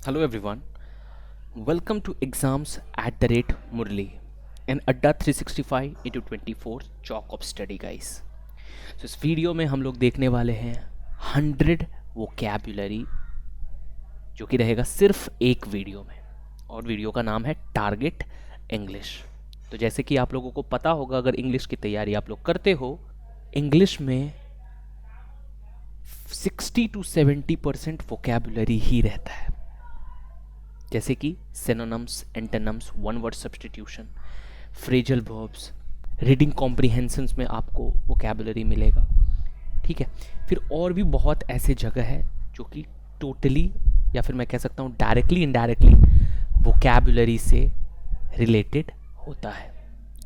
Hello everyone, welcome to exams at the rate Murli, an Adda 365 into 24 chalk of study guys. So इस video में हम लोग देखने वाले हैं 100 वोकैबुलरी जो कि रहेगा सिर्फ एक वीडियो में और वीडियो का नाम है टारगेट इंग्लिश। तो जैसे कि आप लोगों को पता होगा, अगर इंग्लिश की तैयारी आप लोग करते हो, इंग्लिश में 60 to 70% वोकैबुलरी ही रहता है, जैसे कि synonyms, antonyms, one word substitution, phrasal verbs, reading comprehensions में आपको वोकैबुलरी मिलेगा। ठीक है, फिर और भी बहुत ऐसे जगह है जो कि टोटली या फिर मैं कह सकता हूँ डायरेक्टली इनडायरेक्टली वोकैबुलरी से रिलेटेड होता है।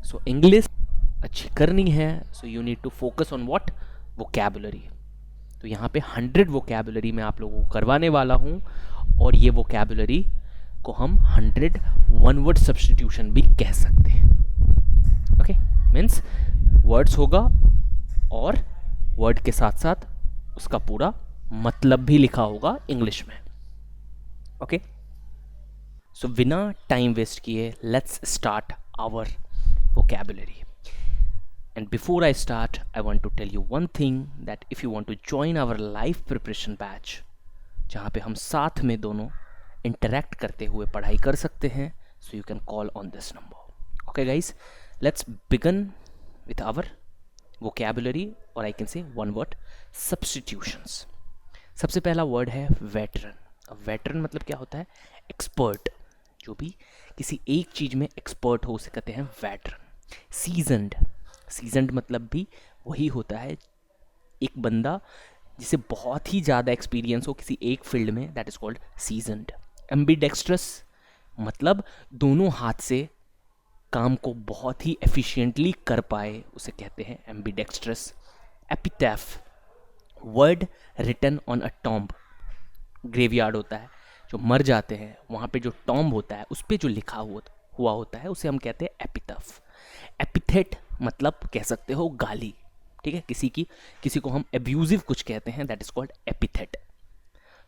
सो इंग्लिश अच्छी करनी है, so you need to focus on what, vocabulary. तो यहाँ पे 100 वोकैबुलरी मैं आप लोगों को करवाने वाला हूँ और ये वोकैबुलरी को हम 100 वन वर्ड सब्स्टिट्यूशन भी कह सकते हैं। ओके, मीन्स वर्ड्स होगा और वर्ड के साथ साथ उसका पूरा मतलब भी लिखा होगा इंग्लिश में। ओके, सो बिना टाइम वेस्ट किए let's start our vocabulary. And before I start, I want to tell you one thing, that if you want to join our live preparation batch, जहाँ पे हम साथ में दोनों इंटरेक्ट करते हुए पढ़ाई कर सकते हैं, so you can call on this number. Okay guys, let's begin with our vocabulary, or I can say one word substitutions. सबसे पहला वर्ड है वेटरन। अब वेटरन मतलब क्या होता है? एक्सपर्ट, जो भी किसी एक चीज़ में एक्सपर्ट हो उसे कहते हैं वेटरन। सीजनड, सीजनड मतलब भी वही होता है, एक बंदा जिसे बहुत ही ज़्यादा एक्सपीरियंस हो किसी एक फील्ड में, that is called seasoned. Ambidextrous मतलब दोनों हाथ से काम को बहुत ही एफिशिएंटली कर पाए, उसे कहते हैं ambidextrous. Epitaph, word written on a tomb, graveyard होता है, जो मर जाते हैं वहाँ पे जो टॉम्ब होता है उस पर जो लिखा हुआ होता है उसे हम कहते हैं एपिटैफ। एपिथेट मतलब कह सकते हो गाली, ठीक है, किसी को हम एब्यूजिव कुछ कहते हैं, दैट इज कॉल्ड एपिथेट।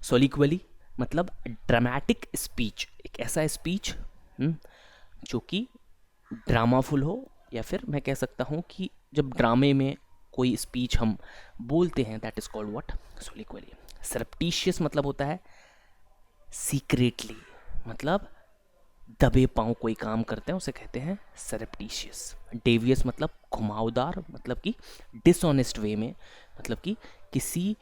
सोलिक्वली मतलब ड्रामेटिक स्पीच, एक ऐसा स्पीच जो कि ड्रामाफुल हो, या फिर मैं कह सकता हूँ कि जब ड्रामे में कोई स्पीच हम बोलते हैं, that is called what, soliloquy. Surreptitious मतलब होता है सीक्रेटली, मतलब दबे पाँव कोई काम करते हैं उसे कहते हैं सरप्टिशियस। डेवियस मतलब घुमावदार, मतलब कि डिसऑनेस्ट वे में, मतलब कि किसी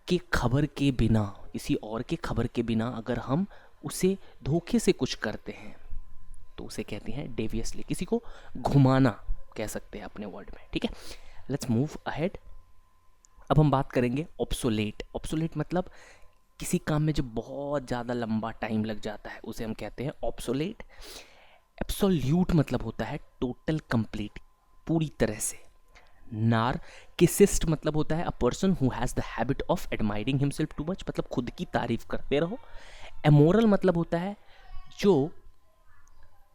के खबर के बिना, किसी और के खबर के बिना अगर हम उसे धोखे से कुछ करते हैं तो उसे कहते हैं डेवियसली, किसी को घुमाना कह सकते हैं अपने वर्ड में। ठीक है, लेट्स मूव अहेड। अब हम बात करेंगे ऑब्सोलेट। ऑब्सोलेट मतलब किसी काम में जब बहुत ज़्यादा लंबा टाइम लग जाता है उसे हम कहते हैं ऑब्सोलेट। एब्सोल्यूट मतलब होता है टोटल कंप्लीट, पूरी तरह से। नार्किसिस्ट मतलब होता है अ person who has the habit of admiring himself too much, मतलब खुद की तारीफ करते रहो। एमोरल मतलब होता है जो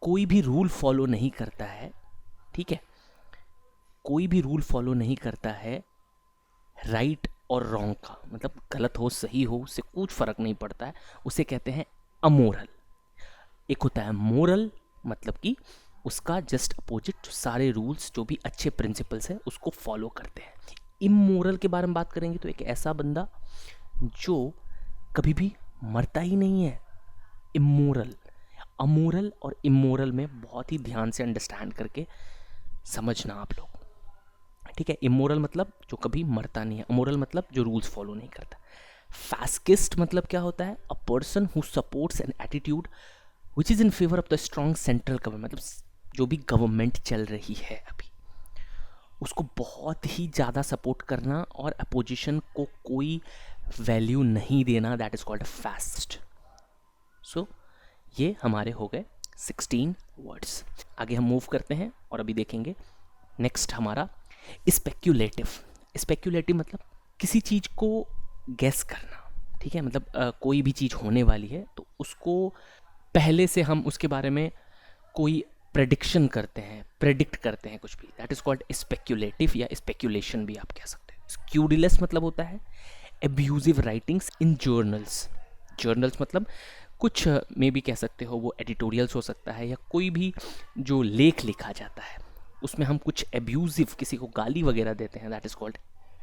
कोई भी रूल फॉलो नहीं करता है, ठीक है, कोई भी रूल फॉलो नहीं करता है, राइट और रॉन्ग का, मतलब गलत हो सही हो उससे कुछ फ़र्क नहीं पड़ता है, उसे कहते हैं अमोरल। एक होता है मोरल, मतलब कि उसका जस्ट अपोजिट, जो सारे रूल्स जो भी अच्छे प्रिंसिपल्स हैं उसको फॉलो करते हैं। इमोरल के बारे में बात करेंगे तो एक ऐसा बंदा जो कभी भी मरता ही नहीं है, इमोरल। अमोरल और इमोरल में बहुत ही ध्यान से अंडरस्टैंड करके समझना आप लोग, ठीक है। इमोरल मतलब जो कभी मरता नहीं है, अमोरल मतलब जो रूल्स फॉलो नहीं करता। फैस्किस्ट मतलब क्या होता है? अ person who supports an attitude which is in favour of the strong central government, मतलब जो भी गवर्नमेंट चल रही है अभी उसको बहुत ही ज़्यादा सपोर्ट करना और अपोजिशन को कोई वैल्यू नहीं देना, दैट इज कॉल्ड फैस्ट। सो ये हमारे हो गए 16 वर्ड्स। आगे हम मूव करते हैं और अभी देखेंगे नेक्स्ट हमारा स्पेक्यूलेटिव। स्पेक्यूलेटिव मतलब किसी चीज़ को गेस करना, ठीक है, मतलब कोई भी चीज़ होने वाली है तो उसको पहले से हम उसके बारे में कोई प्रेडिक्शन करते हैं, प्रेडिक्ट करते हैं कुछ भी, दैट इज़ कॉल्ड स्पेक्यूलेटिव या स्पेक्यूलेशन भी आप कह सकते हैं। स्क्यूडिलस मतलब होता है एब्यूजिव राइटिंग्स इन जर्नल्स। जर्नल्स मतलब कुछ मे भी कह सकते हो वो एडिटोरियल्स हो सकता है, या कोई भी जो लेख लिखा जाता है उसमें हम कुछ एब्यूजिव किसी को गाली वगैरह देते हैं, दैट इज कॉल्ड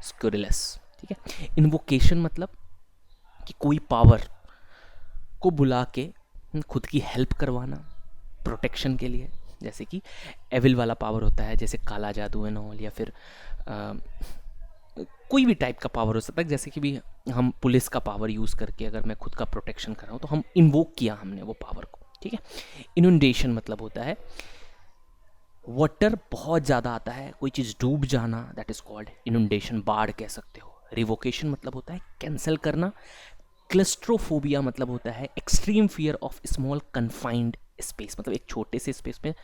स्क्यूरिलस। ठीक है। इन्वोकेशन मतलब कि कोई पावर को बुला के खुद की हेल्प करवाना प्रोटेक्शन के लिए, जैसे कि एविल वाला पावर होता है, जैसे काला जादू एंड ऑल, या फिर कोई भी टाइप का पावर हो सकता है, जैसे कि भी हम पुलिस का पावर यूज़ करके अगर मैं खुद का प्रोटेक्शन कर रहा हूँ तो हम इन्वोक किया हमने वो पावर को। ठीक है। इनुंडेशन मतलब होता है वाटर बहुत ज़्यादा आता है, कोई चीज़ डूब जाना, दैट इज कॉल्ड इनुंडेशन, बाढ़ कह सकते हो। रिवोकेशन मतलब होता है कैंसिल करना। क्लस्ट्रोफोबिया मतलब होता है extreme fear of small confined space, मतलब एक छोटे से स्पेस में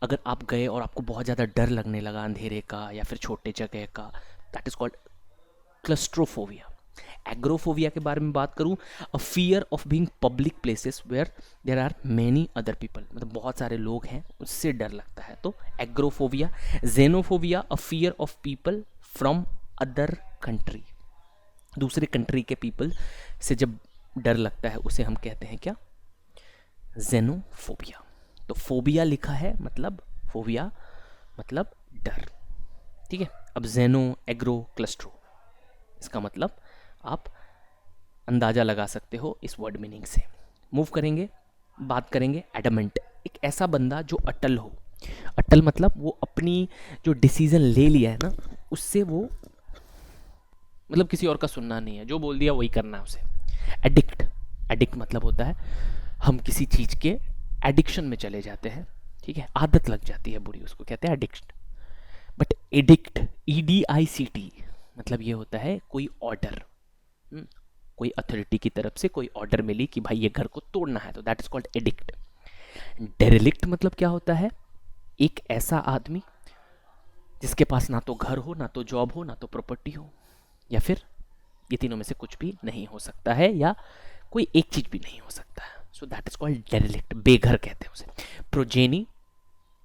अगर आप गए और आपको बहुत ज़्यादा डर लगने लगा अंधेरे का या फिर छोटे जगह का, that is called claustrophobia. Agoraphobia के बारे में बात करूं, a fear of being public places where there are many other people, मतलब बहुत सारे लोग हैं उससे डर लगता है, तो agoraphobia. Xenophobia, a fear of people from other country, दूसरे कंट्री के पीपल से जब डर लगता है उसे हम कहते हैं क्या, जेनोफोबिया। तो फोबिया लिखा है मतलब फोबिया मतलब डर। ठीक है। अब जेनो, एग्रो, क्लस्ट्रो, इसका मतलब आप अंदाजा लगा सकते हो इस वर्ड मीनिंग से। मूव करेंगे, बात करेंगे एडमेंट, एक ऐसा बंदा जो अटल हो। अटल मतलब वो अपनी जो डिसीजन ले लिया है ना उससे वो मतलब किसी और का सुनना नहीं है, जो बोल दिया वही करना है उसे। एडिक्ट, एडिक्ट मतलब होता है हम किसी चीज़ के एडिक्शन में चले जाते हैं। ठीक है। आदत लग जाती है बुरी, उसको कहते हैं एडिक्शन। बट एडिक्ट, EDICT मतलब ये होता है कोई ऑर्डर, कोई अथॉरिटी की तरफ से कोई ऑर्डर मिली कि भाई ये घर को तोड़ना है, तो दैट इज कॉल्ड एडिक्ट। डेरिलिक्ट मतलब क्या होता है, एक ऐसा आदमी जिसके पास ना तो घर हो, ना तो जॉब हो, ना तो प्रॉपर्टी हो, या फिर ये तीनों में से कुछ भी नहीं हो सकता है, या कोई एक चीज भी नहीं हो सकता है, सो दैट इज कॉल्ड डेरिलिक्ट, बेघर कहते हैं उसे। प्रोजेनी,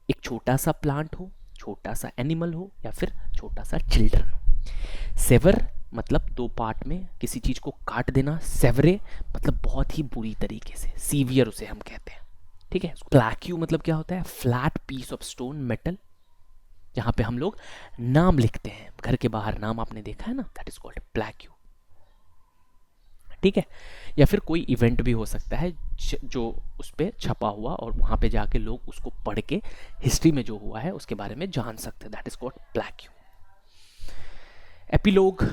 एक छोटा सा प्लांट हो, छोटा सा एनिमल हो, या फिर छोटा सा चिल्ड्रन हो। सेवर मतलब दो पार्ट में किसी चीज को काट देना। सेवरे मतलब बहुत ही बुरी तरीके से, सीवियर उसे हम कहते हैं। ठीक है। प्लैक्यू मतलब क्या होता है, flat piece of stone, metal, जहां पे हम लोग नाम लिखते हैं, घर के बाहर नाम आपने देखा है ना, दैट इज कॉल्ड प्लैक्यू। ठीक है। या फिर कोई इवेंट भी हो सकता है जो उस पर छपा हुआ और वहां पे जाके लोग उसको पढ़ के हिस्ट्री में जो हुआ है उसके बारे में जान सकते हैं, that is called plaque. Epilogue,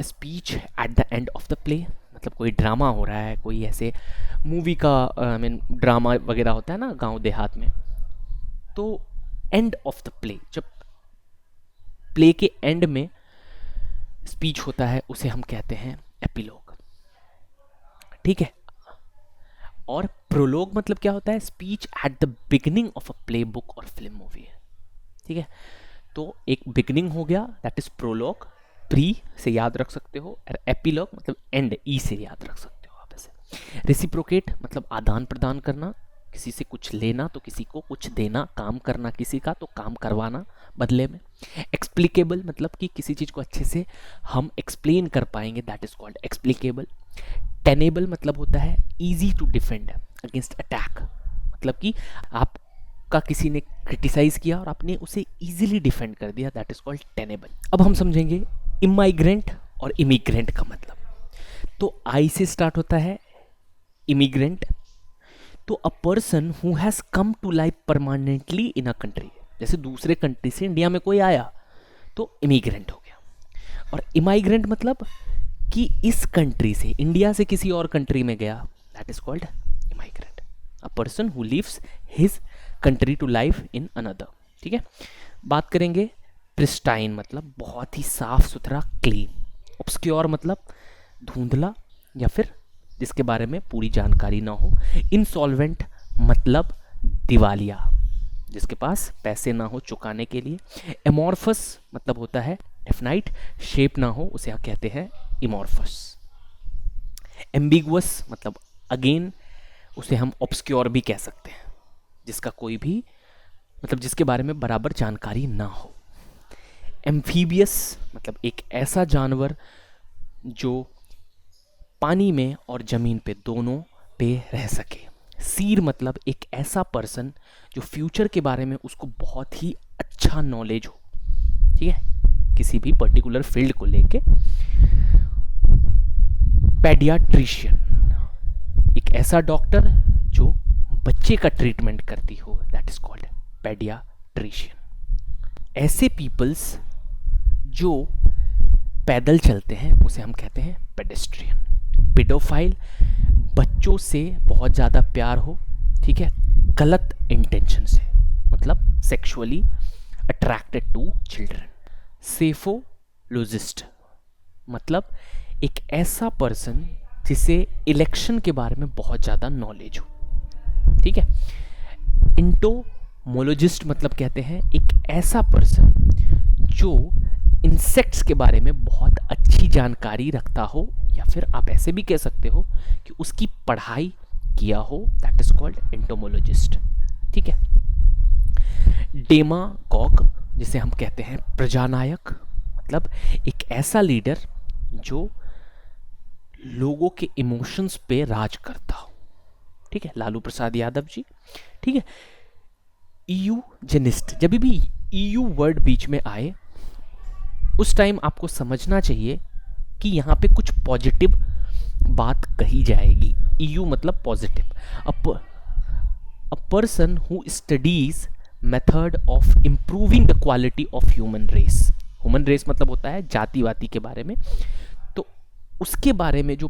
speech at the end of the play, मतलब कोई ड्रामा हो रहा है, कोई ऐसे मूवी का आई मीन ड्रामा वगैरह होता है ना गांव देहात में, तो एंड ऑफ द प्ले, जब प्ले के एंड में स्पीच होता है उसे हम कहते हैं एपिलोग। ठीक है। और प्रोलोग मतलब क्या होता है, speech at the beginning of a play, book और फिल्म मूवी। ठीक है। तो एक बिगिनिंग हो गया, दैट इज प्रोलोग, प्री से याद रख सकते हो, और एपिलॉग मतलब एंड, ई से याद रख सकते हो आप ऐसे। रेसिप्रोकेट मतलब आदान प्रदान करना, किसी से कुछ लेना तो किसी को कुछ देना, काम करना किसी का तो काम करवाना बदले में। एक्सप्लिकेबल मतलब कि किसी चीज़ को अच्छे से हम एक्सप्लेन कर पाएंगे, that is called explicable. Tenable मतलब होता है easy to defend against attack, मतलब कि आपका किसी ने क्रिटिसाइज किया और आपने उसे इजीली डिफेंड कर दिया, दैट इज कॉल्ड टेनेबल। अब हम समझेंगे इमाइग्रेंट और इमिग्रेंट का मतलब। तो आई से स्टार्ट होता है इमिग्रेंट, तो a person who has come to live permanently in a country, जैसे दूसरे कंट्री से इंडिया में कोई आया तो इमिग्रेंट हो गया। और इमाइग्रेंट मतलब कि इस कंट्री से, इंडिया से किसी और कंट्री में गया, that is called immigrant. A person who leaves his country to live in another. ठीक है। बात करेंगे प्रिस्टाइन मतलब बहुत ही साफ सुथरा, क्लीन। ऑब्सक्योर मतलब धुंधला या फिर जिसके बारे में पूरी जानकारी ना हो। इंसॉल्वेंट मतलब दिवालिया, जिसके पास पैसे ना हो चुकाने के लिए। एमॉर्फस मतलब होता है डेफिनाइट शेप ना हो, उसे कहते हैं इमॉर्फस। एम्बिगुअस मतलब अगेन उसे हम ऑब्सक्योर भी कह सकते हैं, जिसका कोई भी मतलब जिसके बारे में बराबर जानकारी ना हो। एम्फीबियस मतलब एक ऐसा जानवर जो पानी में और जमीन पे दोनों पे रह सके। सीर मतलब एक ऐसा पर्सन जो फ्यूचर के बारे में उसको बहुत ही अच्छा नॉलेज हो, ठीक है, किसी भी पर्टिकुलर फील्ड को लेके। पेडियाट्रिशियन, एक ऐसा डॉक्टर जो बच्चे का ट्रीटमेंट करती हो, दैट इज कॉल्ड पेडियाट्रिशियन। ऐसे पीपल्स जो पैदल चलते हैं उसे हम कहते हैं पेडेस्ट्रियन। पेडोफाइल, बच्चों से बहुत ज़्यादा प्यार हो, ठीक है, गलत इंटेंशन से, मतलब sexually attracted to children. Psephologist मतलब एक ऐसा पर्सन जिसे इलेक्शन के बारे में बहुत ज़्यादा नॉलेज हो, ठीक है। इंटोमोलॉजिस्ट मतलब कहते हैं एक ऐसा पर्सन जो इंसेक्ट्स के बारे में बहुत अच्छी जानकारी रखता हो, या फिर आप ऐसे भी कह सकते हो कि उसकी पढ़ाई किया हो, दैट इज कॉल्ड एंटोमोलॉजिस्ट, ठीक है। डेमागॉग जिसे हम कहते हैं प्रजानायक, मतलब एक ऐसा लीडर जो लोगों के इमोशंस पे राज करता हो, ठीक है, लालू प्रसाद यादव जी, ठीक है। ईयूजेनिस्ट, जब भी ईयू वर्ड बीच में आए उस टाइम आपको समझना चाहिए कि यहाँ पे कुछ पॉजिटिव बात कही जाएगी। ईयू मतलब positive. A person who studies method of improving the quality of human race. Human race मतलब होता है जातिवादी के बारे में, तो उसके बारे में जो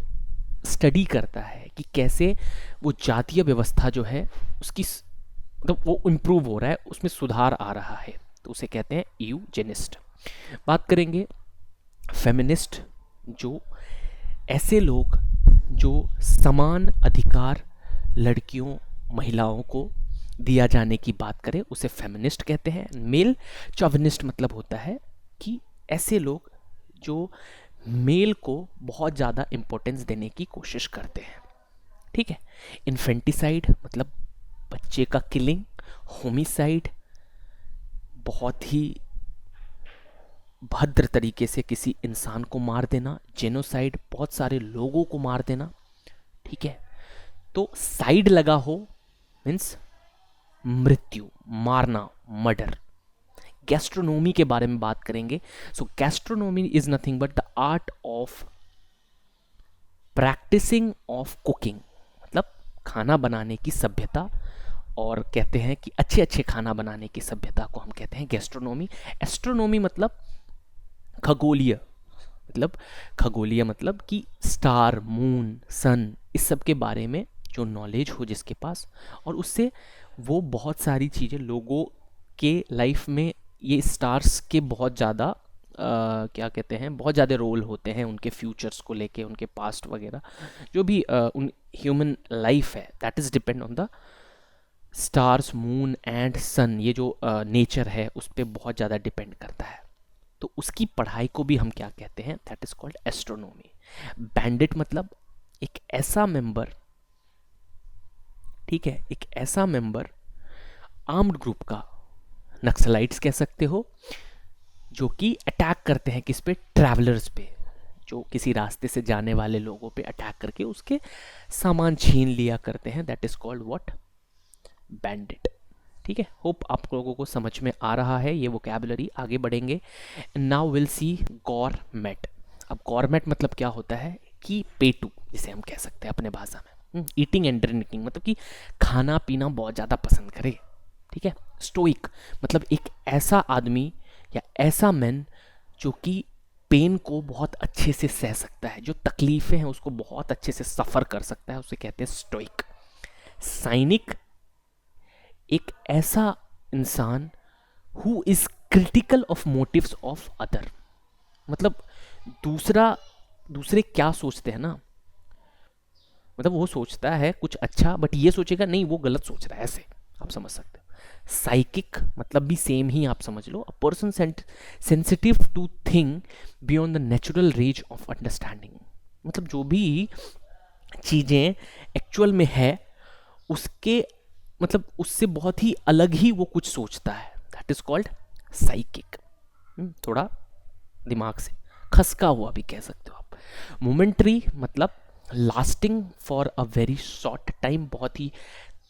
स्टडी करता है कि कैसे वो जातीय व्यवस्था जो है उसकी मतलब वो इम्प्रूव हो रहा है, उसमें सुधार आ रहा है, तो उसे कहते हैं यूजेनिस्ट। बात करेंगे फेमिनिस्ट, जो ऐसे लोग जो समान अधिकार लड़कियों महिलाओं को दिया जाने की बात करें उसे फेमिनिस्ट कहते हैं। मेल चॉविनिस्ट मतलब होता है कि ऐसे लोग जो मेल को बहुत ज़्यादा इम्पोर्टेंस देने की कोशिश करते हैं, ठीक है। इन्फेंटिसाइड मतलब बच्चे का किलिंग। होमिसाइड बहुत ही भद्र तरीके से किसी इंसान को मार देना। जेनोसाइड बहुत सारे लोगों को मार देना, ठीक है। तो साइड लगा हो मीन्स मृत्यु, मारना, मर्डर। गैस्ट्रोनोमी के बारे में बात करेंगे। So gastronomy is nothing but the art of practising of cooking, मतलब खाना बनाने की सभ्यता, और कहते हैं कि अच्छे अच्छे खाना बनाने की सभ्यता को हम कहते हैं गैस्ट्रोनोमी। एस्ट्रोनोमी मतलब खगोलीय मतलब कि स्टार, मून, सन, इस सब के बारे में जो नॉलेज हो जिसके पास, और उससे वो बहुत सारी चीज़ें लोगों के लाइफ में, ये स्टार्स के बहुत ज़्यादा क्या कहते हैं, बहुत ज़्यादा रोल होते हैं उनके फ्यूचर्स को लेके, उनके पास्ट वगैरह, जो भी उन ह्यूमन लाइफ है that is depend on the stars, moon and sun. ये जो नेचर है उस पर बहुत ज़्यादा डिपेंड करता है, तो उसकी पढ़ाई को भी हम क्या कहते हैं, that is called astronomy. Bandit मतलब एक ऐसा मेंबर, ठीक है, एक ऐसा मेंबर आर्म्ड ग्रुप का, नक्सलाइट्स कह सकते हो, जो कि अटैक करते हैं किस पे, ट्रैवलर्स पे, जो किसी रास्ते से जाने वाले लोगों पे अटैक करके उसके सामान छीन लिया करते हैं, that is called what, bandit, ठीक है। होप आप लोगों को समझ में आ रहा है ये वोकैबुलरी। आगे बढ़ेंगे। Now will see gourmet. अब गॉरमेट मतलब क्या होता है कि पेटू, जिसे हम कह सकते हैं अपने भाषा में, ईटिंग एंड ड्रिंकिंग मतलब कि खाना पीना बहुत ज़्यादा पसंद करे, ठीक है। स्टोइक मतलब एक ऐसा आदमी या ऐसा मैन जो कि पेन को बहुत अच्छे से सह सकता है, जो तकलीफ़ें हैं उसको बहुत अच्छे से सफ़र कर सकता है, उसे कहते हैं स्टोइक। साइनिक एक ऐसा इंसान who is critical of motives of other, मतलब दूसरे क्या सोचते हैं ना, मतलब वो सोचता है कुछ अच्छा बट ये सोचेगा नहीं वो गलत सोच रहा है, ऐसे आप समझ सकते हो। साइकिक मतलब भी सेम ही आप समझ लो, a person sensitive to thing beyond the natural range of understanding, मतलब जो भी चीज़ें एक्चुअल में है उसके मतलब उससे बहुत ही अलग ही वो कुछ सोचता है, दैट इज कॉल्ड साइकिक। थोड़ा दिमाग से खसका हुआ भी कह सकते हो आप। मोमेंट्री मतलब lasting for a very short time, बहुत ही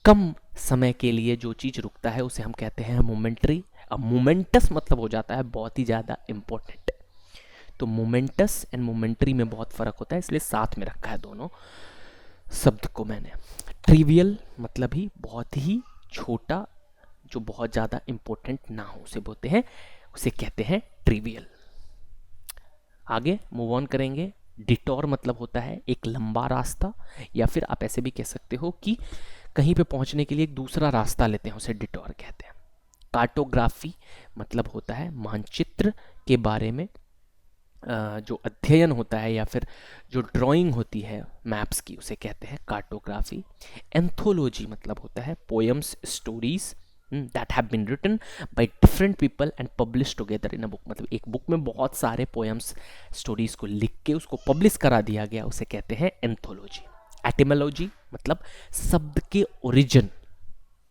कम समय के लिए जो चीज़ रुकता है उसे हम कहते हैं मोमेंटरी। अब मोमेंटस मतलब हो जाता है बहुत ही ज़्यादा इम्पोर्टेंट। तो मोमेंटस एंड मोमेंटरी में बहुत फ़र्क होता है, इसलिए साथ में रखा है दोनों शब्द को मैंने। ट्रिवियल मतलब ही बहुत ही छोटा, जो बहुत ज़्यादा इम्पोर्टेंट ना हो उसे बोलते हैं, उसे कहते हैं ट्रिवियल। आगे मूव ऑन करेंगे। डिटोर मतलब होता है एक लंबा रास्ता, या फिर आप ऐसे भी कह सकते हो कि कहीं पे पहुंचने के लिए एक दूसरा रास्ता लेते हैं, उसे डिटोर कहते हैं। कार्टोग्राफी मतलब होता है मानचित्र के बारे में जो अध्ययन होता है या फिर जो ड्राइंग होती है मैप्स की, उसे कहते हैं कार्टोग्राफी। एंथोलॉजी मतलब होता है poems, stories that have been written by different people and publish together in a book. मतलब एक बुक में बहुत सारे पोएम्स, स्टोरीज को लिख के उसको पब्लिश करा दिया गया, उसे कहते हैं एंथोलॉजी। एटिमोलॉजी मतलब शब्द के ओरिजिन,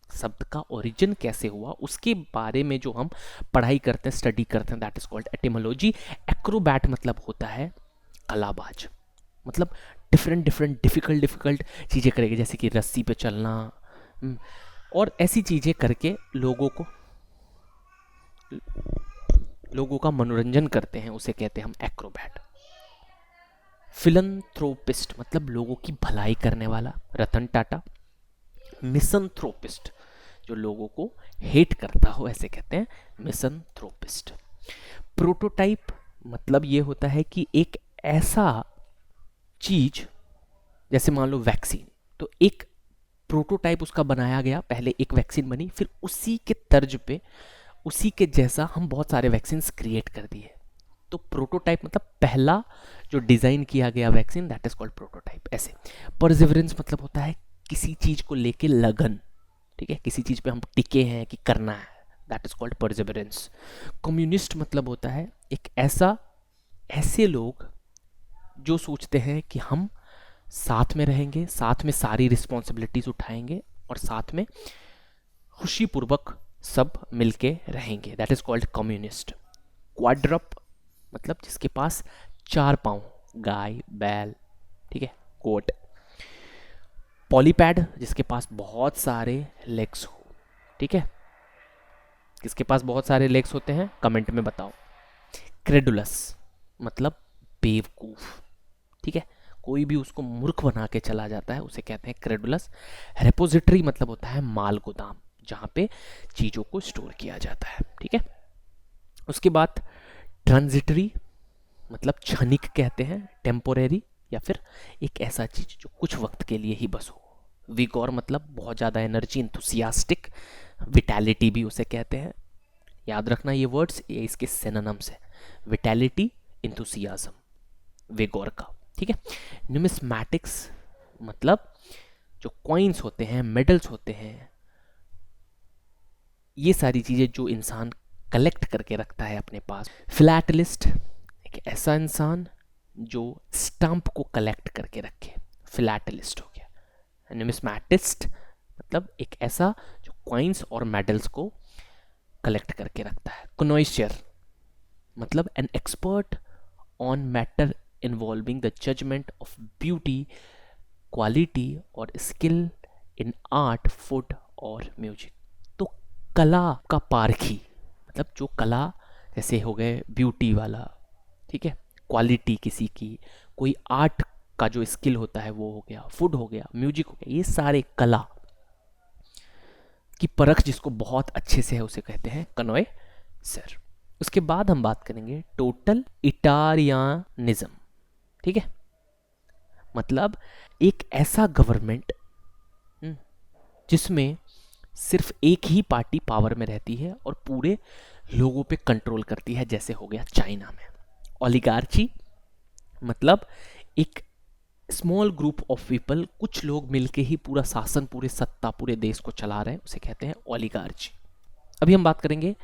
शब्द का ओरिजिन कैसे हुआ उसके बारे में जो हम पढ़ाई करते हैं, स्टडी करते हैं, that is called etymology. Acrobat मतलब होता है कलाबाज, मतलब डिफरेंट डिफरेंट डिफिकल्ट चीज़ें करेंगे, जैसे कि रस्सी पे चलना और ऐसी चीज़ें करके लोगों का मनोरंजन करते हैं, उसे कहते हैं हम एक्रोबैट। फिलंथ्रोपिस्ट मतलब लोगों की भलाई करने वाला, रतन टाटा। मिसंथ्रोपिस्ट जो लोगों को हेट करता हो, ऐसे कहते हैं मिसंथ्रोपिस्ट। प्रोटोटाइप मतलब ये होता है कि एक ऐसा चीज, जैसे मान लो वैक्सीन, तो एक प्रोटोटाइप उसका बनाया गया, पहले एक वैक्सीन बनी, फिर उसी के तर्ज पे, उसी के जैसा हम बहुत सारे वैक्सीन क्रिएट कर दिए। तो प्रोटोटाइप मतलब पहला जो डिजाइन किया गया vaccine, that is called prototype. ऐसे परसिवरेंस मतलब होता है किसी चीज को लेके लगन, ठीक है, किसी चीज पे हम टिके हैं कि करना है, that is called perseverance. Communist मतलब होता है एक ऐसे लोग जो सोचते हैं कि हम साथ में रहेंगे, साथ में सारी रिस्पॉन्सिबिलिटीज उठाएंगे और साथ में खुशीपूर्वक सब मिलके रहेंगे, दैट इज कॉल्ड कम्युनिस्ट। क्वाड्रप मतलब जिसके पास 4 पाँव, गाय, बैल, ठीक है, गोट। पॉलीपैड जिसके पास बहुत सारे लेग्स हो, ठीक है, किसके पास बहुत सारे लेग्स होते हैं, कमेंट में बताओ। क्रेडुलस मतलब बेवकूफ, ठीक है, कोई भी उसको मूर्ख बना के चला जाता है, उसे कहते हैं क्रेडुलस। रेपोजिटरी मतलब होता है माल गोदाम, जहाँ पे चीज़ों को स्टोर किया जाता है, ठीक है। उसके बाद ट्रांजिटरी मतलब क्षणिक कहते हैं, टेम्पोरेरी या फिर एक ऐसा चीज जो कुछ वक्त के लिए ही बस हो। विगोर मतलब बहुत ज़्यादा एनर्जी, इंथुसियास्टिक। विटैलिटी भी उसे कहते हैं, याद रखना ये वर्ड्स, ये इसके सिनोनिम्स है, विटैलिटी, इंथुसियाज्म, विगोर का, ठीक है। न्यूमिस्मैटिक्स मतलब जो कॉइन्स होते हैं, मेडल्स होते हैं, ये सारी चीज़ें जो इंसान कलेक्ट करके रखता है अपने पास। फिलैटलिस्ट एक ऐसा इंसान जो स्टैम्प को कलेक्ट करके रखे, फिलैटलिस्ट हो गया। न्यूमिस्मैटिस्ट मतलब एक ऐसा जो कॉइन्स और मेडल्स को कलेक्ट करके रखता है। कनोइशियर मतलब an expert on matter involving the judgement of beauty, quality और स्किल इन आर्ट, फूड और म्यूजिक। तो कला का पारखी मतलब जो कला, जैसे हो गए ब्यूटी वाला, ठीक है, क्वालिटी किसी की, कोई आर्ट का जो स्किल होता है वो हो गया, फूड हो गया, म्यूजिक हो गया, ये सारे कला की परख जिसको बहुत अच्छे से है उसे कहते हैं कनोए सर। उसके बाद हम बात करेंगे टोटलिटारियनिज्म, ठीक है, मतलब एक ऐसा गवर्नमेंट जिसमें सिर्फ एक ही पार्टी पावर में रहती है और पूरे लोगों पे कंट्रोल करती है, जैसे हो गया चाइना में। ओलिगार्ची मतलब एक स्मॉल ग्रुप ऑफ पीपल, कुछ लोग मिलके ही पूरा शासन, पूरे सत्ता, पूरे देश को चला रहे हैं, उसे कहते हैं ओलिगार्ची। अभी हम बात करेंगे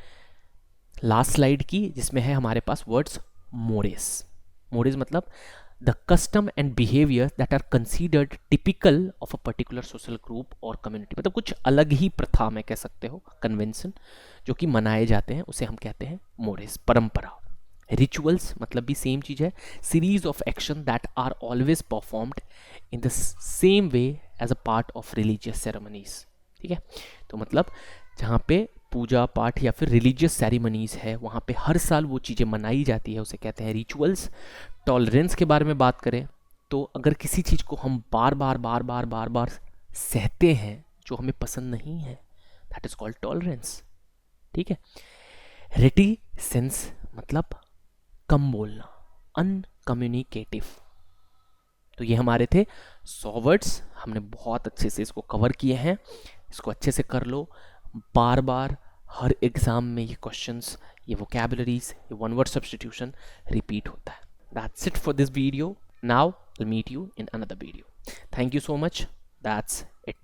लास्ट स्लाइड की, जिसमें है हमारे पास वर्ड्स मोरेस। मोरेस मतलब the custom and behaviour that are considered typical of a particular social group और कम्युनिटी, मतलब कुछ अलग ही प्रथा में कह सकते हो, कन्वेंशन जो कि मनाए जाते हैं, उसे हम कहते हैं मोरेस, परंपरा। रिचुअल्स मतलब भी सेम चीज़ है, series of action that are always performed in the same way as a part of religious ceremonies. ठीक है, तो मतलब जहाँ पे पूजा पाठ या फिर रिलीजियस सेरेमनीज है वहाँ पे हर साल वो चीज़ें मनाई जाती है, उसे कहते हैं रिचुअल्स। टॉलरेंस के बारे में बात करें तो अगर किसी चीज़ को हम बार बार सहते हैं जो हमें पसंद नहीं है, दैट इज कॉल्ड टॉलरेंस। ठीक है, रेटिसेंस मतलब कम बोलना, अनकम्युनिकेटिव। तो ये हमारे थे 100 वर्ड्स, हमने बहुत अच्छे से इसको कवर किए हैं, इसको अच्छे से कर लो। बार बार हर एग्जाम में ये क्वेश्चंस, ये वोकैबुलरीज, ये वन वर्ड सब्स्टिट्यूशन रिपीट होता है। That's it for this video. Now I'll meet you in another video. Thank you so much. That's it.